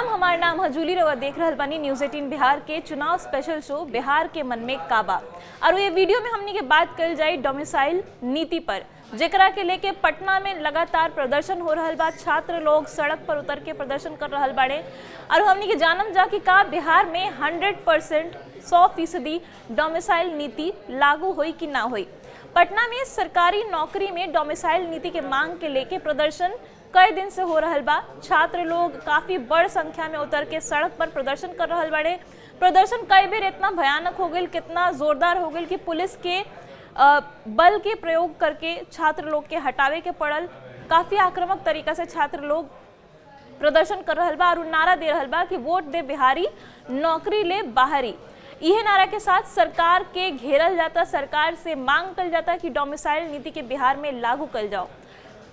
प्रणाम, हमार नाम हजूली रवा देख रहल बानी न्यूज़ 18 बिहार के चुनाव स्पेशल शो बिहार के मन में काबा। और ये वीडियो में हमनी के बात कल जाए डोमिसाइल नीति पर, जेकरा के लेके पटना में लगातार प्रदर्शन हो रहल बा। छात्र लोग सड़क पर उतर के प्रदर्शन कर रहल बाड़े और हमनी के जानम जा कि का बिहार में 100% 100% डोमिसाइल नीति लागू होई कि ना होई। पटना में सरकारी नौकरी में डोमिसाइल नीति के मांग के लेके प्रदर्शन कई दिन से हो रहल बा। छात्र लोग काफी बड़ संख्या में उतर के सड़क पर प्रदर्शन कर रहल बाड़े। प्रदर्शन कई बेर इतना भयानक हो गई, कितना जोरदार हो गई कि पुलिस के बल के प्रयोग करके छात्र लोग के हटावे के पड़ल। काफी आक्रामक तरीका से छात्र लोग प्रदर्शन कर रहल बा और नारा दे रहल बा कि वोट दे बिहारी, नौकरी ले बाहरी। यह नारा के साथ सरकार के घेरल जाता, सरकार से मांग कल जाता कि डोमिसाइल नीति के बिहार में लागू कल जाओ।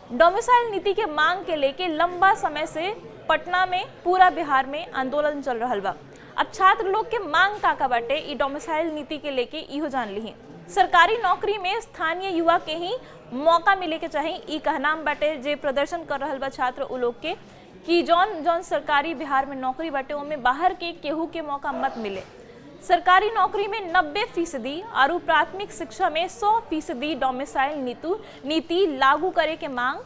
डोमिसाइल नीति के मांग के लेके लंबा समय से पटना में, पूरा बिहार में आंदोलन चल रहल बा। अब छात्र लोग के मांग का बाटे ई डोमिसाइल नीति के लेके इहो जान ली। सरकारी नौकरी में स्थानीय युवा के ही मौका मिले के चाहिए, ई कहनाम बाटे जे प्रदर्शन कर रहल बा छात्र उ लोग के कि जौन सरकारी बिहार में नौकरी बाटे उनमें बाहर के केहू के मौका मत मिले। सरकारी नौकरी में 90% और प्राथमिक शिक्षा में 100% डोमिसाइल नीति लागू करे के मांग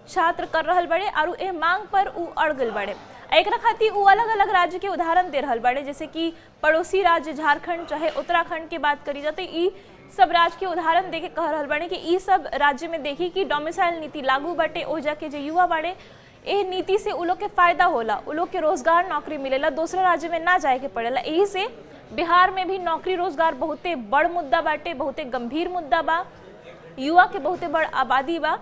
छात्र कर रहल बड़े और ए मांग पर उ अड़ गल बड़े। एक खातिर उ अलग अलग राज्य के उदाहरण दे रहल बड़े, जैसे कि पड़ोसी राज्य झारखंड चाहे उत्तराखंड की बात करी जाते ई सब राज्य के उदाहरण देके कह रहल बड़े कि ई सब राज्य में देखी कि डोमिसाइल नीति लागू बाटे। ओ जाके जो युवा बाड़े ए नीति से उ लोग के फायदा होला, उ लोग के रोजगार नौकरी मिलेला, दूसरे राज्य में ना जाए के पड़ेला। यही से बिहार में भी नौकरी रोजगार बहुते बड़ मुद्दा बाटे, बहुते गंभीर मुद्दा बा। युवा के बहुते बड़ आबादी बा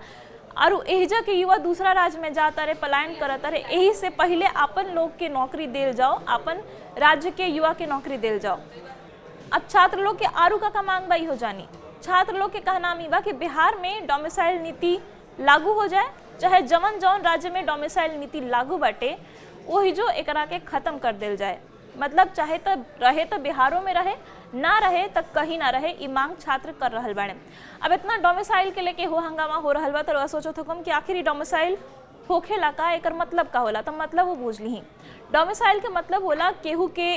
और एहिजा के युवा दूसरा राज्य में जाता रहे, पलायन करता रहे। यही से पहले अपन लोग के नौकरी देल जाओ, अपन राज्य के युवा के नौकरी देल जाओ। अब छात्र लोग के आरू का मांग बा हो जानी। छात्र लोग के कहना बा कि बिहार में डोमिसाइल नीति लागू हो जाए, चाहे जवन राज्य में डोमिसाइल नीति लागू बाटे वही जो एकरा के खत्म कर देल जाए। मतलब चाहे तो रहे तो बिहारों में रहे, ना रहे तो कहीं ना रहे, ई मांग छात्र कर रहल बाड़े। अब इतना डोमिसाइल के लेके हो हंगामा हो रहल बा तो सोचो तो कि आखिर डोमिसाइल होखेला का, एकर मतलब का होला। तो मतलब वो बूझ ली। डोमिसाइल के मतलब होला केहू के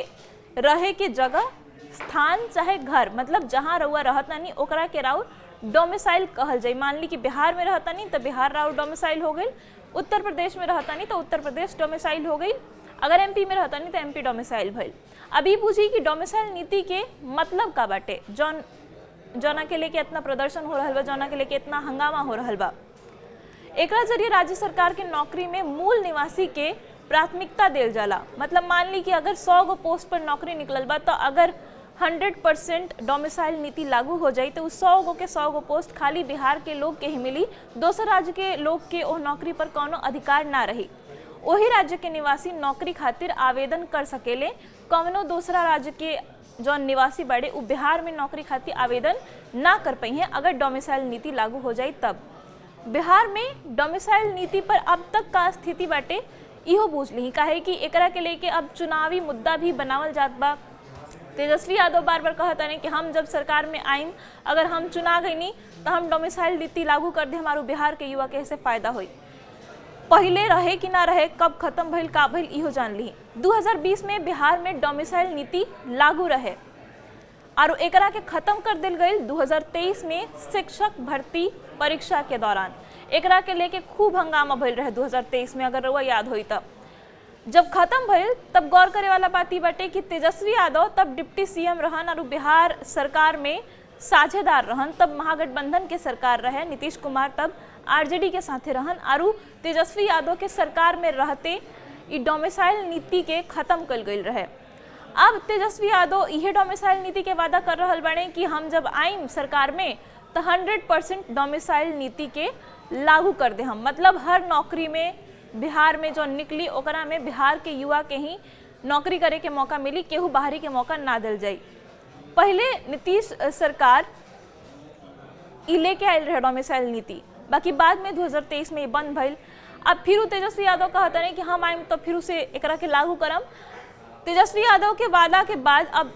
रहे के जगह, स्थान चाहे घर, मतलब जहाँ रउआ रहतानी ओकरा के राउर डोमिसाइल कहल जाए। मान ली कि बिहार में रहतानी तो बिहार राउर डोमिसाइल हो गई, उत्तर प्रदेश में रहतानी तो उत्तर प्रदेश डोमिसाइल हो गई, अगर एमपी में रहतानी तो एमपी डोमिसाइल भइल। अभी पूछी कि डोमिसाइल नीति के मतलब का बाटे, जौना के लेके इतना प्रदर्शन हो रहल बा, जौना के लेके इतना हंगामा हो रहल बा। एकरा जरिए राज्य सरकार के नौकरी में मूल निवासी के प्राथमिकता देल जाला। मतलब मान ली कि अगर 100 गो पोस्ट पर नौकरी निकलल बा तो अगर 100% डोमिसाइल नीति लागू हो जाए तो 100 के 100 पोस्ट खाली बिहार के लोग के ही मिली, दूसरे राज्य के लोग के ओ नौकरी पर कोनो अधिकार ना रही। वही राज्य के निवासी नौकरी खातिर आवेदन कर सकेले, कौनो दूसरा राज्य के जो निवासी बड़े उ बिहार में नौकरी खातिर आवेदन ना कर पाई हैं अगर डोमिसाइल नीति लागू हो जाए तब। बिहार में डोमिसाइल नीति पर अब तक का स्थिति बाटे इहो बूझ ली। काहे कि एकरा के लेके अब चुनावी मुद्दा भी बनावल जात बा। तेजस्वी यादव बार बार कहता नहीं कि हम जब सरकार में आईम, अगर हम चुना गईनी तो हम डोमिसाइल नीति लागू कर दे, हमारे बिहार के युवा के ऐसे फायदा होई। पहले रहे कि ना रहे, कब खत्म भइल का भइल इहो जान ली। 2020 में बिहार में डोमिसाइल नीति लागू रहे और एकरा के खत्म कर दिल गई 2023 में शिक्षक भर्ती परीक्षा के दौरान। एकरा के लेके खूब हंगामा भइल रहे 2023 में, अगर रउआ याद होई तब। जब खत्म भइल तब गौर करे वाला बात ई बाटे कि तेजस्वी यादव तब डिप्टी सीएम रहन और बिहार सरकार में साझेदार रहन। तब महागठबंधन के सरकार रहे, नीतीश कुमार तब आरजेडी के साथे रहन और तेजस्वी यादव के सरकार में रहते ई डोमिसाइल नीति के खत्म कल गई रहे। अब तेजस्वी यादव यह डोमिसाइल नीति के वादा कर रहल बने कि हम जब आईम सरकार में तो 100% डोमिसाइल नीति के लागू कर दे हम। मतलब हर नौकरी में बिहार में जो निकली ओकरा में बिहार के युवा के ही नौकरी करे के मौका मिली, केहू बाहरी के मौका ना दिल जाई। पहले नीतीश सरकार ई लेके आयल रहे डोमिसाइल नीति, बाकी बाद में 2023 में बंद भइल। अब फिर तेजस्वी यादव कहता नहीं कि हम आइम तो फिर से एकरा के लागू करम। तेजस्वी यादव के वादा के बाद अब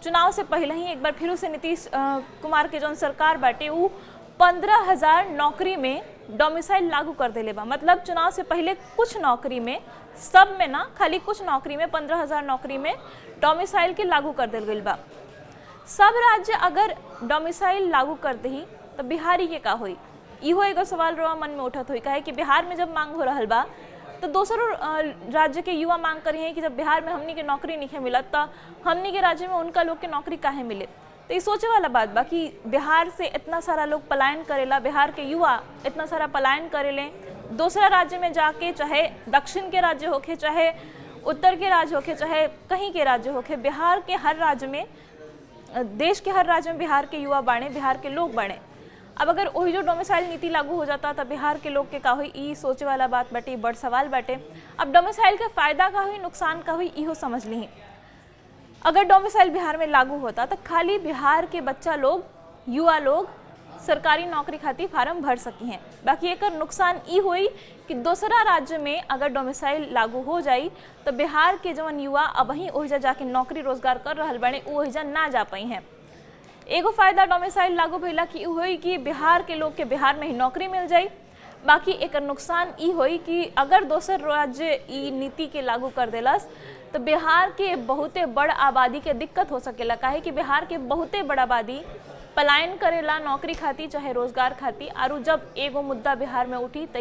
चुनाव से पहले ही एक बार फिर से नीतीश कुमार के जो सरकार बाटे वो 15,000 नौकरी में डोमिसाइल लागू कर देले बा। मतलब चुनाव से पहले कुछ नौकरी में, सब में ना, खाली कुछ नौकरी में, 15,000 नौकरी में डोमिसाइल के लागू कर दिल गइल बा। सब राज्य अगर डोमिसाइल लागू कर दही तो बिहारी के का होई, इहो एगो सवाल रवा मन में उठत होई। काहे कि बिहार में जब मांग हो रहल बा तो दूसरों राज्य के युवा मांग करी हैं कि जब बिहार में हमनी के नौकरी नहीं मिलत तो हमनी के राज्य में उनका लोग के नौकरी काहे मिले। तो ये सोचे वाला बात बा कि बिहार से इतना सारा लोग पलायन करेला, बिहार के युवा इतना सारा पलायन करेले दूसरा राज्य में जाके, चाहे दक्षिण के राज्य होके, चाहे उत्तर के राज्य होके, चाहे कहीं के राज्य होके, बिहार के हर राज्य में, देश के हर राज्य में बिहार के युवा बाणे, बिहार के लोग बाणे। अब अगर वही जो डोमिसाइल नीति लागू हो जाता तो बिहार के लोग के का हुई, ई सोचे वाला बात बाटे, बड़ सवाल बाटे। अब डोमिसाइल का फायदा का हुई, नुकसान का हुई, इहो समझ ली। अगर डोमिसाइल बिहार में लागू होता तो खाली बिहार के बच्चा लोग, युवा लोग सरकारी नौकरी खातिर फार्म भर सकी हैं। बाकी एक नुकसान ई हुई कि दूसरा राज्य में अगर डोमिसाइल लागू हो जाई तो बिहार के जवन युवा अब वहीं ओहिजा जाके नौकरी रोजगार कर रहल बने, ओहिजा ना जा पाई हैं। एगो फायदा डोमिसाइल लागू भइला कि हुई कि बिहार के लोग के बिहार में ही नौकरी मिल जाई। बाकी एक नुकसान ई हुई कि अगर दोसर राज्य ई नीति के लागू कर देलस तो बिहार के बहुते बड़ आबादी के दिक्कत हो सकेला। काहे कि बिहार के बहुते बड़ आबादी पलायन करेला नौकरी खाती, चाहे रोजगार खाती, और जब एगो मुद्दा बिहार में उठी तो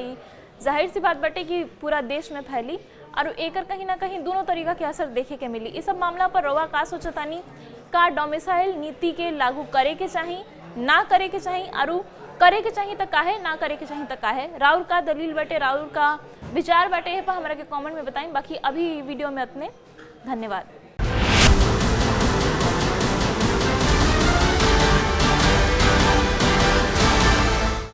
जाहिर सी बात बाटे कि पूरा देश में फैली और एक कहीं ना कहीं दोनों तरीका के असर देखे के मिली। इस सब मामला पर रवा का सोचतानी, का डोमिसाइल नीति के लागू करे के चाही, ना करे के चाही, और करे के चाही तो काहे, ना करे के चाही तो काहे? राउर का दलील बाटे, राउर का विचार बाटे, है पर हमरा के कमेंट में बताएं। बाकी अभी वीडियो में अपने धन्यवाद।